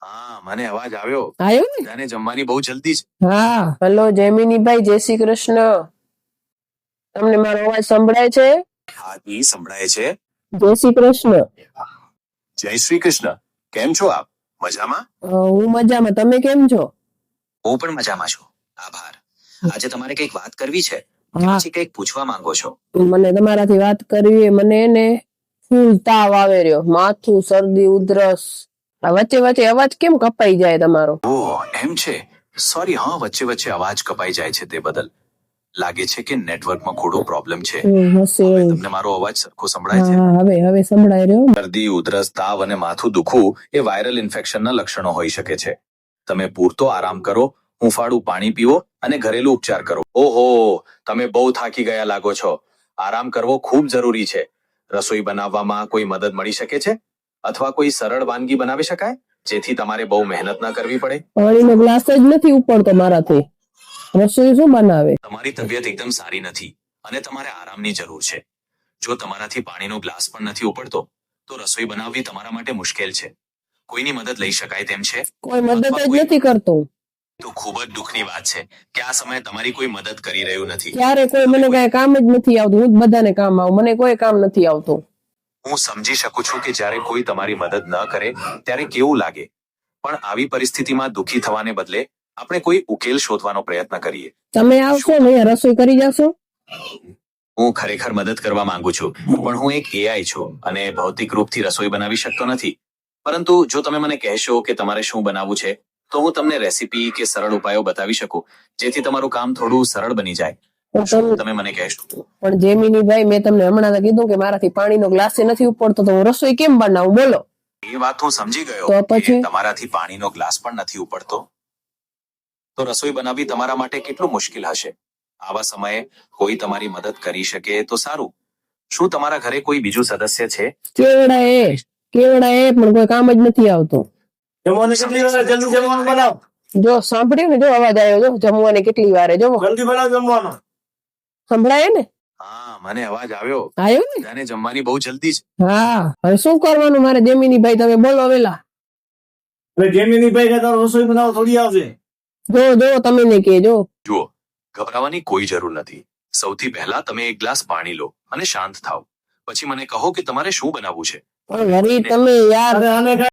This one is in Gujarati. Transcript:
હા, મને અવાજ આવ્યો. આવ્યો ને? બધાને જમવાની બહુ જલ્દી છે. હા. હલો જયમિનીભાઈ, જય શ્રી કૃષ્ણ. તમને મારો અવાજ સંભળાય છે? હા, ઈ સંભળાય છે. જય શ્રી કૃષ્ણ. જય શ્રી કૃષ્ણ. કેમ છો આપ? મજામાં? હું મજામાં. તમે કેમ છો? હું પણ મજામાં છું. આભાર. આજે તમારે કંઈક વાત કરવી છે? હા. પછી કંઈક પૂછવા માંગો છો? મને તમારાથી વાત કરવી. મને ને ફૂલ તાવ આવે રહ્યો, માથું, શરદી, ઉધરસ. આ વચ્ચે વચ્ચે અવાજ કેમ કપાઈ જાય તમારો? ઓહ, એમ છે. સોરી, હા, વચ્ચે વચ્ચે અવાજ કપાઈ જાય છે તે બદલ. લાગે છે કે નેટવર્કમાં થોડો પ્રોબ્લેમ છે. હશે હવે એવું. તમને મારો અવાજ સરખો સંભળાય છે? હા, હવે સંભળાય રહ્યો. શરદી, ઉધરસ, તાવ અને માથું દુખવું એ વાયરલ ઇન્ફેક્શનના લક્ષણો હોઈ શકે છે. તમે પૂરતો આરામ કરો, હૂંફાળું પાણી પીવો અને ઘરેલું ઉપચાર કરો. ઓહો, તમે બહુ થાકી ગયા લાગો છો. આરામ કરવો ખૂબ જરૂરી છે. રસોઈ બનાવવામાં કોઈ મદદ મળી શકે છે? અથવા કોઈ સરળ વાનગી બનાવી શકાય જેથી તમારે બહુ મહેનત ન કરવી પડે? પાણીનો ગ્લાસ જ નથી ઉપડતો મારાથી. રસોઈ શું બનાવે? તમારી તબિયત એકદમ સારી નથી અને તમારે આરામની જરૂર છે. જો તમારાથી પાણીનો ગ્લાસ પણ નથી ઉપડતો તો રસોઈ બનાવવી તમારા માટે મુશ્કેલ છે. કોઈની મદદ લઈ શકાય તેમ છે? કોઈ મદદ જ નથી કરતો. તો ખૂબ જ દુઃખની વાત છે કે આ સમયે તમારી કોઈ મદદ કરી રહ્યું નથી. ક્યારે કોઈ મને કઈ કામ જ નથી આવતું. હું જ બધાને કામ આવું, મને કોઈ કામ નથી આવતું. હું સમજી શકું છું કે જ્યારે કોઈ તમારી મદદ ન કરે ત્યારે કેવું લાગે, પણ આવી પરિસ્થિતિમાં દુઃખી થવાને બદલે આપણે કોઈ ઉકેલ શોધવાનો પ્રયત્ન કરીએ. તમે આવશો ને રસોઈ કરી જશો? હું ખરેખર મદદ કરવા માંગુ છું, પણ હું એક એઆઈ છું અને ભૌતિક રૂપથી રસોઈ બનાવી શકતો નથી. પરંતુ જો તમે મને કહેશો કે તમારે શું બનાવવું છે તો હું તમને રેસીપી કે સરળ ઉપાયો બતાવી શકું જેથી તમારું કામ થોડું સરળ બની જાય. શું તમે મને કહેશો? પણ જેમિનીભાઈ, મેં તમને હમણાં કીધું કે મારાથી પાણીનો ગ્લાસ નથી ઉપડતો, તો હું રસોઈ કેમ બનાવું બોલો? એ વાત હું સમજી ગયો તો કે પછી તમારાથી પાણીનો ગ્લાસ પણ નથી ઉપડતો, તો રસોઈ બનાવવી તમારા માટે કેટલું મુશ્કેલ હશે. આવા સમયે કોઈ તમારી મદદ કરી શકે તો સારું. શું તમારા ઘરે કોઈ બીજું સદસ્ય છે? કેવડા એ પણ કોઈ કામ જ નથી આવતું. જો સાંભળ્યું ને, જો અવાજ આવ્યો, જો જમવાની કેટલી વારે, જો જલ્દી બનાવ જમવાનું. સંભળાય ને? હા, મને અવાજ આવ્યો. આવ્યો ને? બધાને જમવાની બહુ જલ્દી છે. હા, હવે શું કરવાનું મારે? જેમિનીભાઈ તમે બોલો વેલા. જેમિનીભાઈ રસોઈ બનાવો થોડી આવશે. જો તમે ને કેજો. જુઓ, ગભરાવાની કોઈ જરૂર નથી. સૌથી પહેલા તમે એક ગ્લાસ પાણી લો અને શાંત થાઓ. પછી મને કહો કે તમારે શું બનાવવું છે. પણ વળી તમે યાર